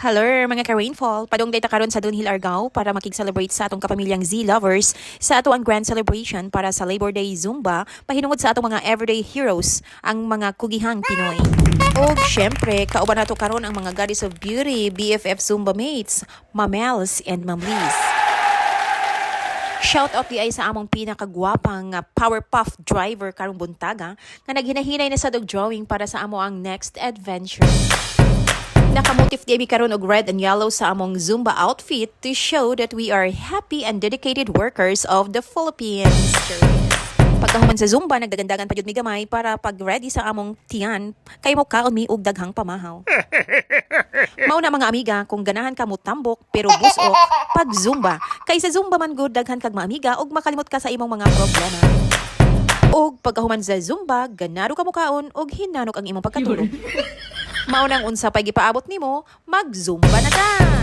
Hello mga ka-rainfall, padong data karon sa Dunhill Argao para makig-celebrate sa atong kapamilyang Z-lovers sa ato ang grand celebration para sa Labor Day Zumba, pahinungod sa atong mga everyday heroes, ang mga kugihang Pinoy. O syempre, kauban nato karon ang mga goddess of beauty, BFF Zumba mates, Mamels and Mamlis. Shout out di ay sa among pinakagwapang Powerpuff driver karong buntaga nga naghinahinay na sa dog drawing para sa amo ang next adventure. Nakamotif di karon og red and yellow sa among Zumba outfit to show that we are happy and dedicated workers of the Philippines. Pagkahuman sa Zumba, nagdagandagan pa jud mi gamay para pag ready sa among tiyan, kay mo kaon mi og daghang pamahaw. Mao na mga amiga, kung ganahan ka mo tambok pero busok pag Zumba, kay sa Zumba man gud daghan kag mga amiga og makalimot ka sa imong mga problema. Og pagkahuman sa Zumba, ganado ka mo kaon og hinanok ang imong pagkatulog. Maunang unsa pay gipaabot nimo, mag-Zumba na ta!